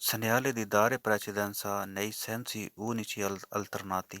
segnale di dare precedenza nei sensi unici alternati,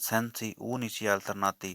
sensi unici alternati,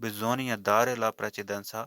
bisogna dare la precedenza,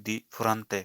di fronte,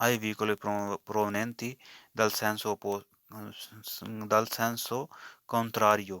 ai veicoli provenienti dal senso dal senso contrario,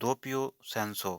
doppio senso,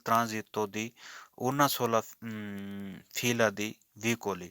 transito di una sola fila di vicoli,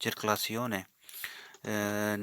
circolazione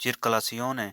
circolazione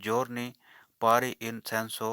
giorni pari in senso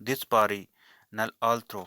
dispari nell'altro,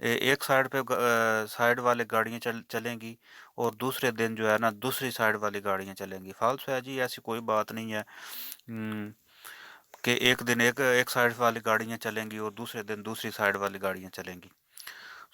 ایک side پہ side والے گاڑیاں چلیں گی، اور دوسرے دن جو ہے نا دوسری سائڈ والی گاڑیاں چلیں گی. فالس ہے جی، ایسی کوئی بات نہیں ہے کہ ایک دن ایک سائڈ والی گاڑیاں چلیں گی اور دوسرے دن دوسری سائڈ والی گاڑیاں چلیں گی.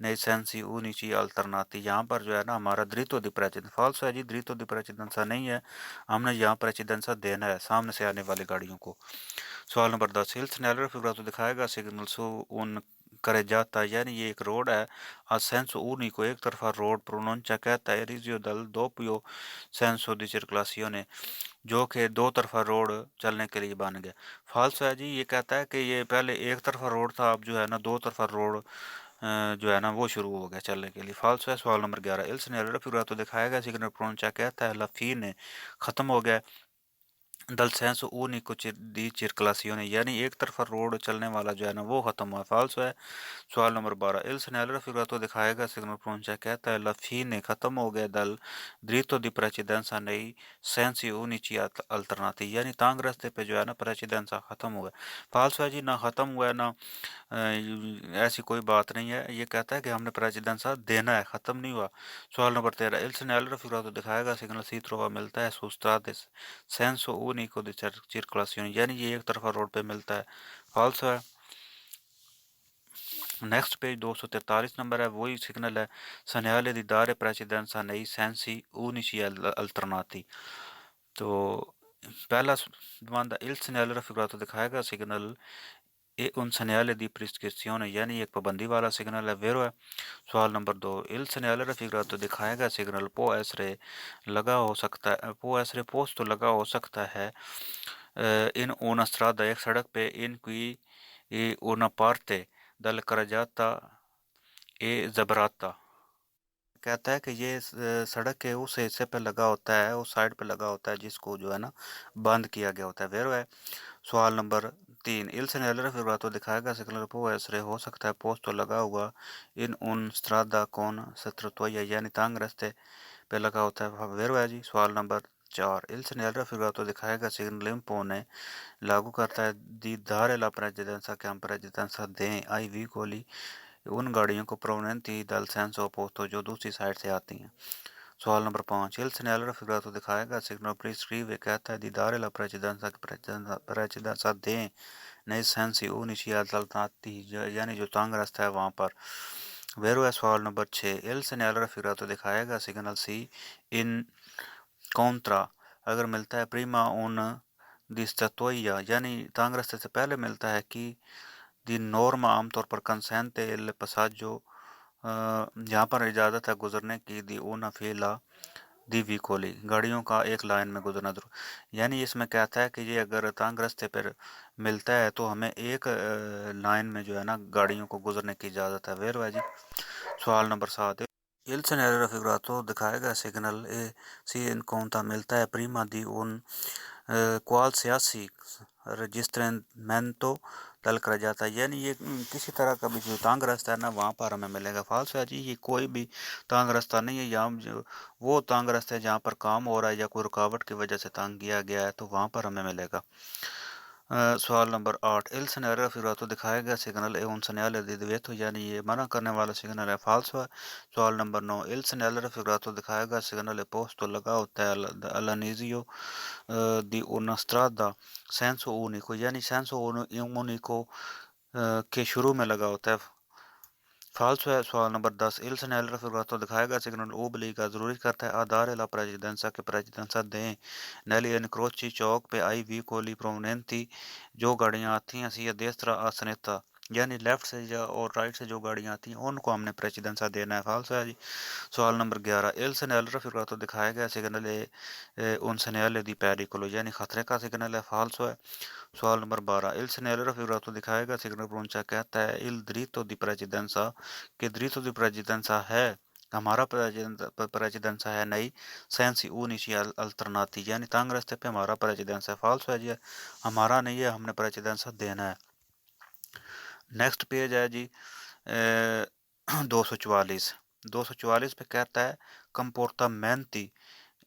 nei sensi unici alternati. یہاں پر جو ہے نا ہمارا dritto di precedenza فالس ہے جی، dritto di precedenza نہیں ہے، ہم نے یہاں precedenza دینا ہے سامنے سے آنے والی گاڑیوں کو. سوال نمبر 10. Il segnale raffigurato دکھائے گا signal su un carreggiata، یعنی یہ ایک روڈ ہے. a senso unico ایک طرفہ روڈ. pronuncia کہتا ہے Erisio dal doppio senso di circolazione، جو کہ دو طرفہ روڈ چلنے کے لیے بن گیا. فالس ہے جی، یہ کہتا ہے کہ یہ پہلے ایک طرفہ روڈ تھا، اب جو ہے نا دو طرفہ روڈ جو ہے نا وہ شروع ہو گیا چلنے کے لیے. فالس ہے. سوال نمبر 11. Il segnale raffigurato دکھائے گا signal pronuncia کہتا ہے la fine ختم ہو گیا dal senso unico di circolazione، یعنی ایک طرفہ روڈ چلنے والا جو ہے نا وہ ختم ہوا. فالس ہے. سوال نمبر 12. Il segnale raffigurato دکھائے گا signal pronuncia کہتا ہے la fine ختم ہو گیا dal dritto di precedenza nei sensi unici alternati، یعنی تانگ راستے پہ جو ہے نا precedenza ختم ہوا ہے. فالس ہے جی، نہ ختم ہوا ہے نہ ایسی کوئی بات نہیں ہے، یہ کہتا ہے کہ ہم نے precedenza دینا ہے، ختم نہیں ہوا. سوال نمبر 13. Il segnale raffigurato دکھائے گا signal si trova ملتا ہے su strade senso unico di circolazione، یعنی یہ ایک طرفہ روڈ پہ ملتا ہے. فالس ہے. نیکسٹ پیج 243 نمبر ہے، وہی سگنل ہے segnale di dare precedenza nei sensi unici alternati. تو پہلا بندہ il segnale raffigurato دکھائے گا signal un segnale di prescrizione، یعنی ایک پابندی والا سگنل ہے. ویرو ہے. سوال نمبر 2. il segnale raffigurato دکھائے گا سگنل può essere لگا ہو سکتا ہے، può essere posto لگا ہو سکتا ہے in una strada ایک سڑک پہ in cui una parte dal carreggiata e zebrata، کہتا ہے کہ یہ سڑک کے اس حصے پہ لگا ہوتا ہے، اس سائڈ پہ لگا ہوتا ہے جس کو جو ہے نا بند کیا گیا ہوتا ہے. ویرو ہے. سوال نمبر 3. il segnale raffigurato دکھائے گا سگنل può essere ہو سکتا ہے posto لگا ہوا in un strada con strettoia، یعنی تانگ رستے پہ لگا ہوتا ہے. ویرو ہے جی. سوال نمبر 4. il segnale raffigurato دکھائے گا سگنل impone لاگو کرتا ہے di dare la precedenza کہ ہم precedenza دیں ai veicoli ان گاڑیوں کو provenienti dal senso opposto جو دوسری سائڈ سے آتی ہیں. سوال نمبر 5. il segnale raffigurato دکھائے گا سگنل prescrive کہتا ہے di dare la precedenza کہ precedenza دیں nei sensi unici alternati، یعنی جو تانگ راستہ ہے وہاں پر. ویرو ہے. سوال نمبر 6. il segnale raffigurato دکھائے گا سگنل si in contra اگر ملتا ہے prima un di strettoia، یعنی تانگ راستے سے پہلے ملتا ہے کہ دی نورما عام طور پر کنسینٹ el passaggio یہاں پر اجازت ہے گزرنے کی دی اونا فیلا دی ویکولی گاڑیوں کا ایک لائن میں گزرنا ضرور، یعنی اس میں کہتا ہے کہ یہ اگر تانگ راستے پر ملتا ہے تو ہمیں ایک لائن میں جو ہے نا گاڑیوں کو گزرنے کی اجازت ہے. ویرو ہے جی. سوال نمبر 7. il segnale raffigurato دکھائے گا سگنل سی انکونتا ملتا ہے پریما دی اون qualsiasi registramento dal carreggiata، یعنی یہ کسی طرح کا بھی جو تانگ راستہ ہے نا وہاں پر ہمیں ملے گا. فالس ہے جی، یہ کوئی بھی تانگ راستہ نہیں ہے، یہاں جو وہ تانگ راستہ ہے جہاں پر کام ہو رہا ہے یا کوئی رکاوٹ کی وجہ سے تانگ کیا گیا ہے تو وہاں پر ہمیں ملے گا. سوال نمبر 8. il segnale raffigurato دکھائے گا signal un segnale di divieto، یعنی یہ منع کرنے والا سگنل ہے. فالس ہے. سوال نمبر 9. il segnale raffigurato دکھائے گا سگنل posto لگا ہوتا ہے all'inizio di una strada senso unico، یعنی senso unico کے شروع میں لگا ہوتا ہے. فالس ہے. سوال نمبر 10. il segnale raffigurato دکھائے گا سگنل obbliga ضروری کرتا ہے dare la precedenza کہ precedenza دیں negli incroci چوک پہ ai veicoli provenienti جو گاڑیاں آتی ہیں sia destra a sinistra، یعنی لیفٹ سے اور رائٹ سے جو گاڑیاں آتی ہیں ان کو ہم نے precedenza دینا ہے. فالس ہے جی. سوال نمبر 11. il segnale raffigurato دکھائے گا signal un segnale di pericolo، یعنی خطرے کا سگنل ہے. فالس ہے. سوال نمبر 12. il segnale raffigurato دکھائے گا سگنل pronuncia کہتا ہے il dritto di precedenza کہ dritto di precedenza ہے ہمارا precedenza ہے نئی sensi unici alternati، یعنی تانگ راستے پہ ہمارا precedenza ہے. فالس ہے جی، ہمارا نہیں ہے، ہم نے precedenza دینا ہے. نیکسٹ پیج ہے جی 244 پہ کہتا ہے comportamenti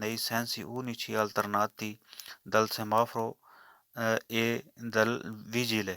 nei sensi unici alternati del semaforo e del vigile।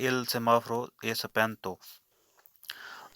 il semaforo è spento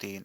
3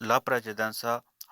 la precedenza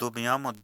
dobbiamo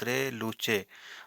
tre luce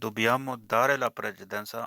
dobbiamo dare la precedenza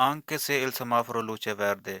anche se il semaforo luce verde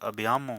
abbiamo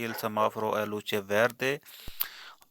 il semaforo a luce verde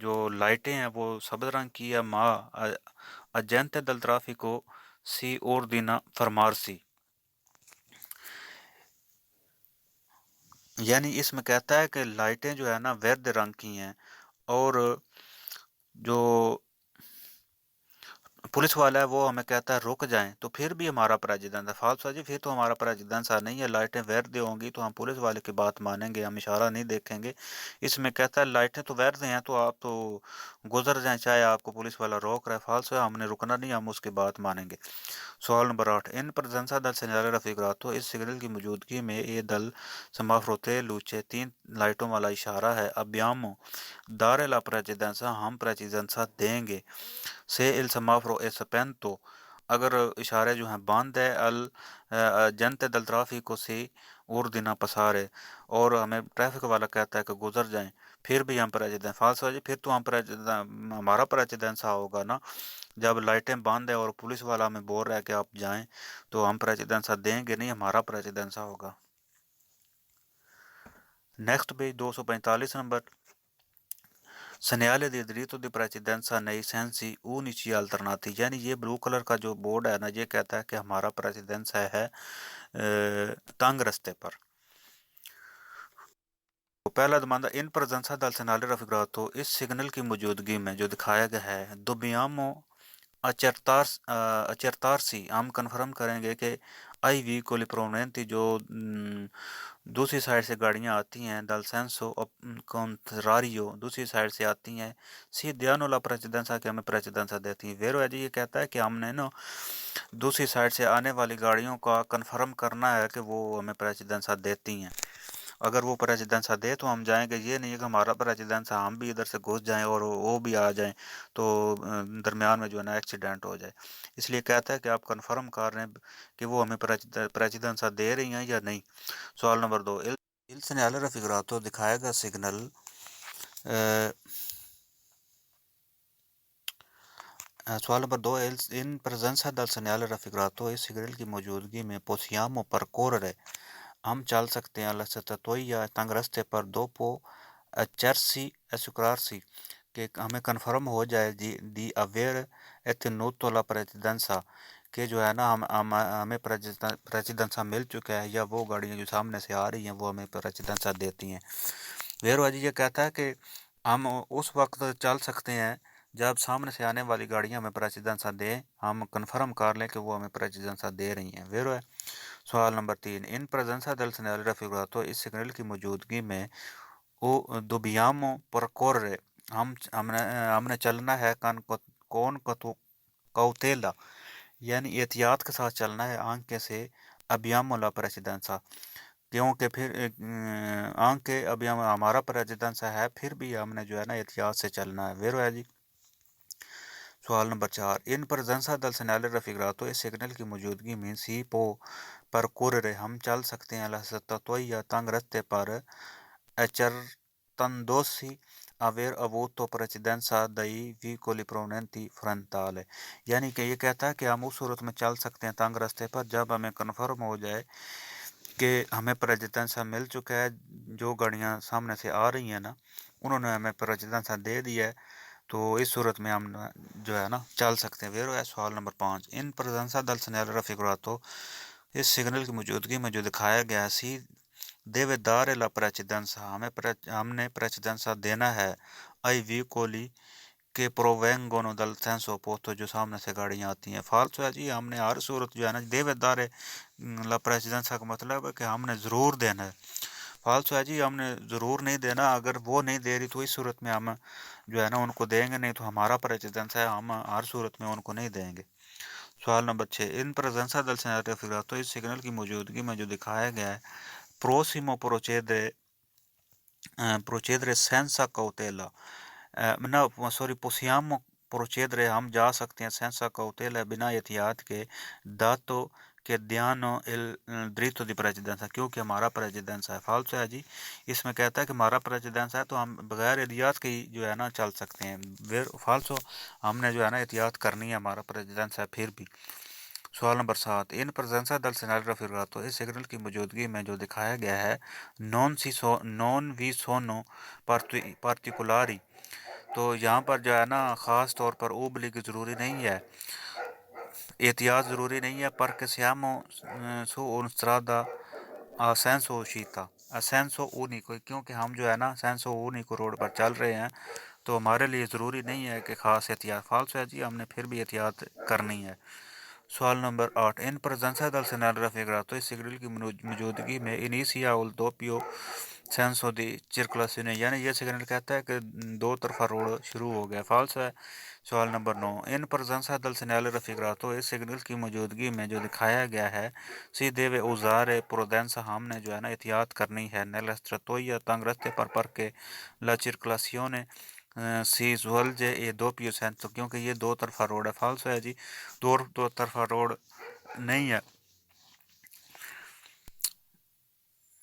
جو لائٹیں ہیں وہ سبز رنگ کی ہے، ما اجنتے دل ترافیکو سی اور دینا فرمارسی، یعنی اس میں کہتا ہے کہ لائٹیں جو ہے نا ورد رنگ کی ہیں، اور جو پولیس والا ہے وہ ہمیں کہتا ہے رک جائیں، تو پھر بھی ہمارا پریزیڈنٹ ہے فالسا جی، پھر تو ہمارا پریزیڈنٹ سا نہیں ہے، لائٹیں ویرد ہوں گی تو ہم پولیس والے کی بات مانیں گے، ہم اشارہ نہیں دیکھیں گے۔ اس میں کہتا ہے لائٹیں تو ویرد ہیں تو آپ تو گزر جائیں، چاہے آپ کو پولیس والا روک رہا ہے، فالسو ہے، ہم نے رکنا نہیں، ہم اس کی بات مانیں گے۔ سوال نمبر 8، ان پرزنسا دل سینیالے رفیقراتو، اس سگنل کی موجودگی میں یہ دل سمافروتے لوچے تین لائٹوں والا اشارہ ہے، ابیامو دار لا پریزیڈنسا، ہم پریزیڈنسا دیں گے، سے el semáforo es spento، اگر اشارے جو ہیں باندھ ہے جنتے دل ترافیکو سے اردینا پسارے، اور ہمیں ٹریفک والا کہتا ہے کہ گزر جائیں، پھر بھی ہم پریزیڈنٹ فالس ہو جائے، پھر تو ہم ہمارا پریزیڈنٹ سا ہوگا نا، جب لائٹیں بند ہے اور پولیس والا ہمیں بول رہا ہے کہ آپ جائیں، تو ہم پریزیڈنٹ سا دیں گے نہیں، ہمارا پریزیڈنٹ سا ہوگا۔ نیکسٹ پیج 245 نمبر، سنیالے دی دریتو دی پریزیڈنسا نئی سینسی اونیچی الٹرناتی، یعنی یہ بلو کلر کا جو بورڈ ہے نا، یہ کہتا ہے کہ ہمارا پریزیڈنسا ہے تنگ رستے پر۔ تو پہلا دماندہ ان پرزنسا دل سنالے رفیقراتو، اس سگنل کی موجودگی میں جو دکھایا گیا ہے، دوبیامو اچرتارسی، ہم کنفرم کریں گے کہ آئی وی کولی پرومننتی، جو دوسری سائڈ سے گاڑیاں آتی ہیں، دل سینسو کونتراریو، دوسری سائڈ سے آتی ہیں، سی دیانو لا پریزیڈنسا، کہ ہمیں پریزیڈنسا دیتی ہیں، ویرو ہے جی، یہ کہتا ہے کہ ہم نے نا دوسری سائڈ سے آنے والی گاڑیوں کا کنفرم کرنا ہے کہ وہ ہمیں پریزیڈنسا دیتی ہیں، اگر وہ پریزیڈنسا دے تو ہم جائیں گے، یہ نہیں ہے کہ ہمارا پریزیڈنسا ہم بھی ادھر سے گھس جائیں اور وہ بھی آ جائیں تو درمیان میں جو ہے نا ایکسیڈنٹ ہو جائے، اس لیے کہتا ہے کہ آپ کنفرم کر رہے ہیں کہ وہ ہمیں پریزیڈنسا دے رہی ہیں یا نہیں۔ سوال نمبر 2، il segnale raffigurato دکھائے گا سگنل سوال نمبر 2، ان پرزنسا دل سنیال رفیقراتو، اس سگنل کی موجودگی میں پوسیامو پر کوررے، ہم چل سکتے ہیں لستوئی یا تنگ رستے پر، دوپو چرسی اسکرارسی، کہ ہمیں کنفرم ہو جائے دی اویر اتنوتو لا پریزیڈنسا، کہ جو ہے نا ہمیں پریزیڈنسا مل چکا ہے، یا وہ گاڑیاں جو سامنے سے آ رہی ہیں وہ ہمیں پریزیڈنسا دیتی ہیں۔ ویرو جی یہ کہتا ہے کہ ہم اس وقت چل سکتے ہیں جب سامنے سے آنے والی گاڑیاں ہمیں پریزیڈنسا دیں، ہم کنفرم کر لیں کہ وہ ہمیں پریزیڈنسا دے رہی ہیں، ویرو ہے۔ سوال نمبر 3، ان پرزنسا دل سنیال رفیقراتو، اس سگنل کی موجودگی میں او دوبیامو پرکورے، ہم نے چلنا ہے کون کوتیلا، یعنی احتیاط کے ساتھ چلنا ہے، آنکھ سے ابیامو لا پریزیڈنسا، کیونکہ پھر آنکھ ابھی ہمارا پریزیڈنسا ہے، پھر بھی ہم نے جو ہے نا احتیاط سے چلنا ہے، ویرو ہے جی۔ سوال نمبر 4، ان پرزنسا دل سنیال رفیقراتو، اس سگنل کی موجودگی میں سی پو پر کوررے، ہم چل سکتے ہیں لستوئی یا تنگ رستے پر، اچرتندوسی اویر اووتو پریزیڈنسا دئی وی کولی پروننتی فرنتالے، یعنی کہ یہ کہتا ہے کہ ہم اس صورت میں چل سکتے ہیں تنگ رستے پر جب ہمیں کنفرم ہو جائے کہ ہمیں پریزیڈنسا مل چکا ہے، جو گاڑیاں سامنے سے آ رہی ہیں نا انہوں نے ہمیں پریزیڈنسا دے دیا ہے، تو اس صورت میں ہم جو ہے نا چل سکتے ہیں، ویرو ہے۔ سوال نمبر 5، ان پرزنسا دل سنیال رفیقراتو، اس سگنل کی موجودگی میں جو دکھایا گیا سی دیوے دار لا پریزیڈنسا، ہم نے پریزیڈنسا دینا ہے آئی وی کولی کہ پرووینگونو دل سینسو پوسٹو، جو سامنے سے گاڑیاں آتی ہیں، فالسو ہے جی، ہم نے ہر صورت جو ہے نا دیوے دار لا پریزیڈنسا کا مطلب ہے کہ ہم نے ضرور دینا ہے، فالسو ہے جی، ہم نے ضرور نہیں دینا، اگر وہ نہیں دے رہی تو اس صورت میں ہم جو ہے نا ان کو دیں گے نہیں، تو ہمارا پریزیڈنسا ہے، ہم ہر صورت میں ان کو نہیں دیں گے۔ سوال نمبر 6، ان پرزنسا دل سنیال رفیقراتو، اس سگنل کی موجودگی میں جو دکھایا گیا ہے، پروسیمو پروچیدرے سینسا کوتیلا، نہ سوری پوسیامو پروچیدرے، ہم جا سکتے ہیں سینسا کوتیلا بنا احتیاط کے، داتو کہ دیانو دریتو دی پریزیڈنسا، کیونکہ ہمارا پریزیڈنسا ہے، فالسو ہے جی، اس میں کہتا ہے کہ ہمارا پریزیڈنسا ہے تو ہم بغیر احتیاط کے ہی جو ہے نا چل سکتے ہیں، فالسو ہم نے جو ہے نا احتیاط کرنی ہے، ہمارا پریزیڈنسا ہے پھر بھی۔ سوال نمبر 7، ان پرزنسا دل سنیال رفیقراتو، اس سگنل کی موجودگی میں جو دکھایا گیا ہے، نون وی سونو پارٹیکولاری، تو یہاں پر جو ہے نا خاص طور پر اوبلگ ضروری نہیں ہے، احتیاط ضروری نہیں ہے، پر کہ سیامو سو انسترادا سینسو شیتا سینسو اونی کو، کیونکہ ہم جو ہے نا سینسو اونی کو روڈ پر چل رہے ہیں تو ہمارے لیے ضروری نہیں ہے کہ خاص احتیاط فالسو ہے جی، ہم نے پھر بھی احتیاط کرنی ہے۔ سوال نمبر 8، ان پرزنسا دل سینال رفیگراتو اس سگنل کی موجودگی میں انیسیا الدوپیو سینسو دی چرکلاسینے، یعنی یہ سگنل کہتا ہے کہ دو طرفہ روڈ شروع ہو گیا، فالس ہے۔ سوال نمبر 9، ان پرزنسا دل سینال رفیگراتو اس سگنل کی موجودگی میں جو دکھایا گیا ہے سیدھے و اوزار پروڈینسا، ہم نے جو ہے نا احتیاط کرنی ہے، نیلسٹراتویا تنگ رستے پر کے لا چرکلاسیونے سی زولجے اے دو پیو سینسو، کیونکہ یہ دو طرفہ روڈ ہے، فالس ہے جی، دو طرفہ روڈ نہیں ہے،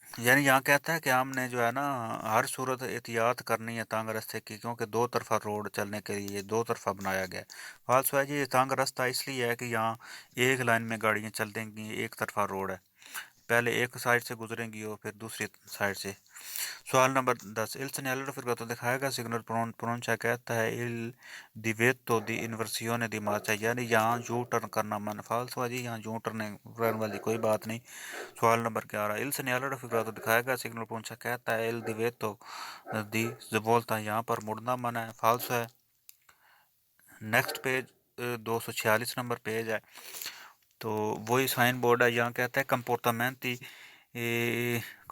یعنی یہاں کہتا ہے کہ ہم نے جو ہے نا ہر صورت احتیاط کرنی ہے تانگ رستے کی، کیونکہ دو طرفہ روڈ چلنے کے لیے دو طرفہ بنایا گیا ہے، فالسو ہے جی، یہ تانگ رستہ اس لیے ہے کہ یہاں ایک لائن میں گاڑیاں چلیں گی، ایک طرفہ روڈ ہے، پہلے ایک سائڈ سے گزریں گی اور پھر دوسری سائڈ سے۔ سوال نمبر 10، il segnale raffigurato دکھائے گا سگنل پرونچا کہتا ہے il divieto di inversione di marcia، یعنی یہاں یو ٹرن کرنا من، فالس ہوا جی، یہاں یو ٹرن والی کوئی بات نہیں۔ سوال نمبر 11، il segnale raffigurato دکھائے گا سگنل پرونچا کہتا ہے il divieto di svolta، یہاں پر مڑنا من ہے، فالس ہے۔ نیکسٹ پیج 246 نمبر پیج ہے، تو وہی سائن بورڈ ہے، یہاں کہتا ہے comportamenti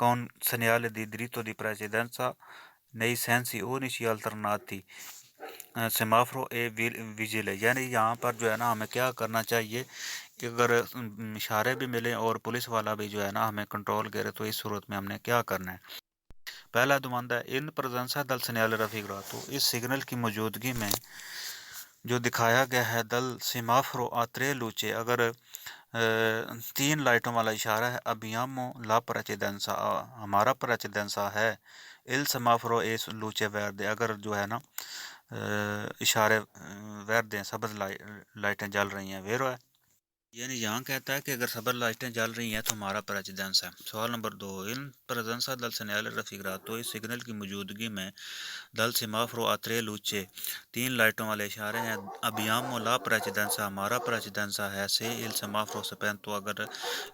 con segnale di diritto di precedenza nei sensi unici alternati سیمافرو اے ویجل ہے، یعنی یہاں پر جو ہے نا ہمیں کیا کرنا چاہیے کہ اگر اشارے بھی ملیں اور پولیس والا بھی جو ہے نا ہمیں کنٹرول کرے تو اس صورت میں ہم نے کیا کرنا ہے۔ پہلا دماندہ ہے ان پرزنسا دل سنیال رفیگراتو اس سگنل کی موجودگی میں جو دکھایا گیا ہے دل سیمافرو آترے لوچے، اگر تین لائٹوں والا اشارہ ہے، ابیامو لا پریچیدنسا ہمارا پریچیدنسا ہے، ال سیمافرو ایس لوچے ویردے، اگر جو ہے نا اشارے ویردے سبز لائٹیں جل رہی ہیں، ویرو ہے، یعنی یہاں کہتا ہے کہ اگر سبز لائٹیں جل رہی ہیں تو ہمارا پریچیدنس ہے۔ سوال نمبر 2، ان پرزنسا دل سنیال رفیگراتو اس سگنل کی موجودگی میں دل سیمافرو آترے لوچے تین لائٹوں والے اشارے ہیں، ابیامو لا پریچیدنسا ہمارا پریچیدنسا ہے، سے il سیمافرو سپینتو اگر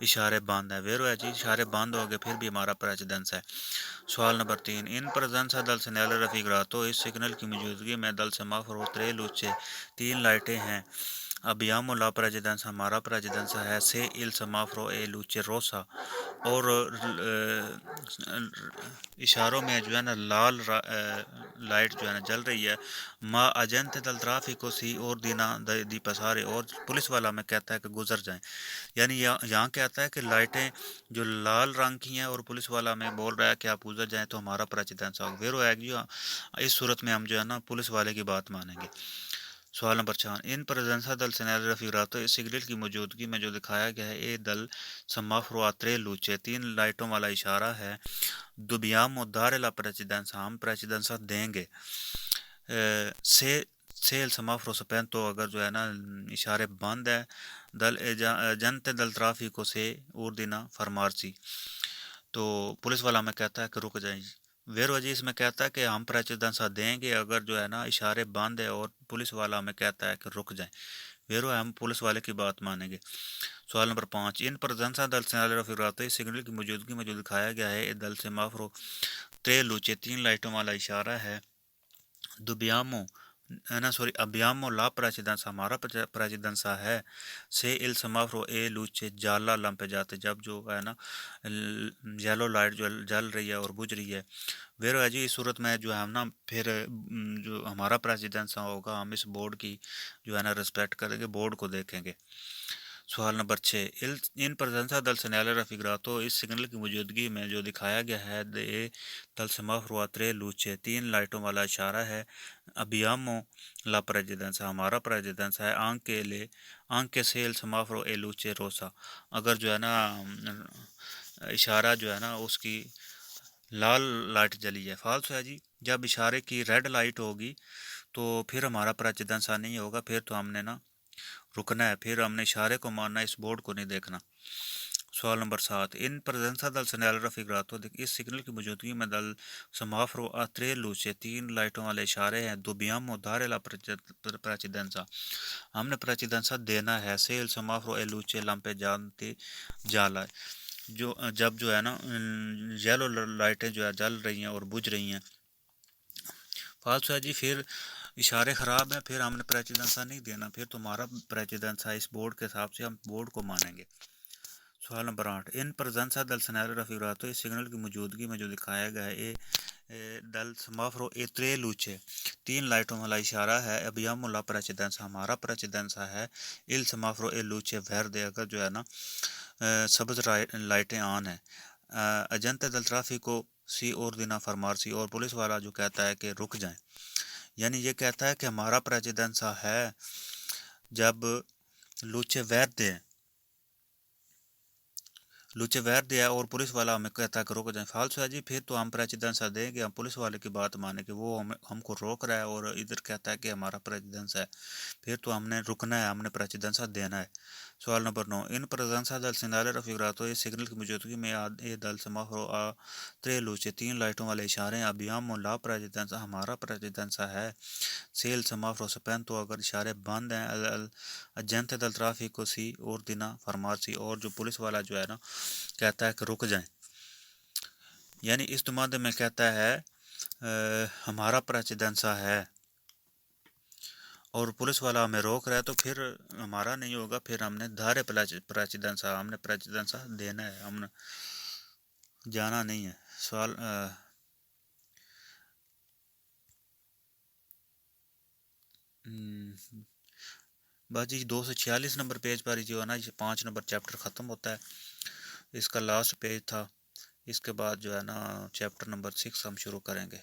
اشارے بند ہیں، ویرو ہے جی، اشارے بند ہو گئے پھر بھی ہمارا پریچیدنس ہے۔ سوال نمبر 3، ان پرزنسا دل سنیال رفیگراتو اس سگنل کی موجودگی میں دل سیمافرو ترے لوچے تین لائٹیں ہیں، ابیامو لا پریچیدنسا ہمارا پریچیدنسا ہے، سے il سیمافرو اے لوچے روسا اور اشاروں میں جو ہے نا لال لائٹ جو ہے نا جل رہی ہے، ما اجنتے دل ٹرافیکو سی اور دینا دی پسارے، اور پولیس والا ہمیں کہتا ہے کہ گزر جائیں، یعنی یہاں کہتا ہے کہ لائٹیں جو لال رنگ کی ہیں اور پولیس والا ہمیں بول رہا ہے کہ آپ گزر جائیں تو ہمارا پریچیدنس ہوگا، ویرو ہے جی، اس صورت میں ہم جو ہے نا پولیس والے کی بات مانیں گے۔ سوال نمبر 4، ان پرزنسا دل سنیال رفیگراتو اس سگنل کی موجودگی میں جو دکھایا گیا ہے اے دل سمافرو آترے لوچے تین لائٹوں والا اشارہ ہے، دوبیامو دارے لا پریچیدنسا ہم پریچیدنسا دیں گے، سے سمافرو سپینتو اگر جو ہے نا اشارے بند ہے، دل جنتے دل ٹرافیکو سے اور دینا فرمارسی، تو پولیس والا ہمیں کہتا ہے کہ رک جائیں، ویرو جی اس میں کہتا ہے کہ ہم پریچیدنسا دیں گے اگر جو ہے نا اشارے بند ہے، اور پولیس والا ہمیں کہتا ہے کہ رک جائیں، ویرو ہے ہم پولیس والے کی بات مانیں گے۔ سوال نمبر 5، ان پرزنسا دل سنیال رفیگراتو اس سگنل کی موجودگی میں جو دکھایا گیا ہے دل سیمافرو ترے لوچے تین لائٹوں والا اشارہ ہے، دوبیامو ابیامو لا پریچیدنسا ہمارا پریچیدنسا ہے، سے il سمافرو اے لوچے جالا لمپے جاتے جب جو ہے نا یلو لائٹ جو جل رہی ہے اور بجھ رہی ہے، ویرو ہے جی، اس صورت میں جو ہے ہم نا پھر جو ہمارا پریچیدنسا ہوگا ہم اس بورڈ کی جو ہے نا رسپیکٹ کریں گے، بورڈ کو دیکھیں گے۔ سوال نمبر 6، ان پرزنسا دل سنیال رفیگراتو اس سگنل کی موجودگی میں جو دکھایا گیا ہے دل سیمافرو آترے لوچے تین لائٹوں والا اشارہ ہے، ابیامو لا پریچیدنسا ہمارا پریچیدنسا ہے، آنکھ کے سے il سیمافرو اے لوچے روسا اگر جو ہے نا اشارہ جو ہے نا اس کی لال لائٹ جلی ہے، فالس ہے جی، جب اشارے کی ریڈ لائٹ ہوگی تو پھر ہمارا پریچیدنسا نہیں ہوگا، پھر تو ہم نے نا رکنا ہے، پھر ہم نے اشارے کو ماننا ہے، اس بورڈ کو نہیں دیکھنا۔ سوال number 7 in presenza del segnale raffigurato اس سگنل کی موجودگی میں دل سمافرو a tre luci 3 لائٹوں والے اشارے ہیں dobbiamo dare la precedenza ہم نے precedenza دینا ہے se il semaforo e luce lampeggianti gialla جب جو ہے نا یلو لائٹیں جو ہے جل رہی ہیں اور بجھ رہی ہیں فالسو ہے جی پھر اشارے خراب ہیں پھر ہم نے پریچیدنسا نہیں دینا پھر تمہارا پریچیدنسا اس بورڈ کے حساب سے ہم بورڈ کو مانیں گے سوال نمبر 8 ان پرزنسا دل سنیرو رفیگراتو اس سگنل کی موجودگی میں جو دکھایا گیا ہے دل سمافرو اے ترے لوچے 3 لائٹوں والا اشارہ ہے ابیام لا پریچیدنسا ہمارا پریچیدنسا ہے ال سمافرو اے لوچے ویردے اگر جو ہے نا سبز لائٹیں آن ہیں ایجنٹ دل ٹرافیکو سی اور دینا فرمارسی اور پولیس والا جو کہتا ہے کہ رک جائیں یعنی یہ کہتا ہے کہ ہمارا پریچیدنسا ہے جب لوچے ویردے دیا اور پولیس والا ہمیں کہتا ہے کہ روک جائیں فالسو ہے جی پھر تو ہم پریچیدنسا دیں گے ہم پولیس والے کی بات مانیں کہ وہ ہم کو روک رہا ہے اور ادھر کہتا ہے کہ ہمارا پریچیدنسا ہے پھر تو ہم نے رکنا ہے ہم نے پریچیدنسا دینا ہے سوال نمبر 9 ان پرزنسا دل سنالے رفیگراتو اس سگنل کی موجودگی میں یہ دل سمافرو آ ترے لوچے 3 لائٹوں والے اشارے ہیں ابیام لا پریچیدنسا ہمارا پریچیدنسا ہے سیل سمافرو سپینتو اگر اشارے بند ہیں ایجنٹ دل ٹرافیکو سی اور دینا فرمارسی اور جو پولیس والا جو ہے نا کہتا ہے کہ رک جائیں یعنی اس دمادے میں کہتا ہے ہمارا پریچیدنسا ہے اور پولیس والا ہمیں روک رہا ہے تو پھر ہمارا نہیں ہوگا پھر ہم نے دھارے پریچیدنسا ہم نے پریچیدنسا دینا ہے ہم نے جانا نہیں ہے سوال بس جی 246 نمبر پیج پر جو ہے نا 5 نمبر چیپٹر ختم ہوتا ہے اس کا لاسٹ پیج تھا اس کے بعد جو ہے نا چیپٹر نمبر 6 ہم شروع کریں گے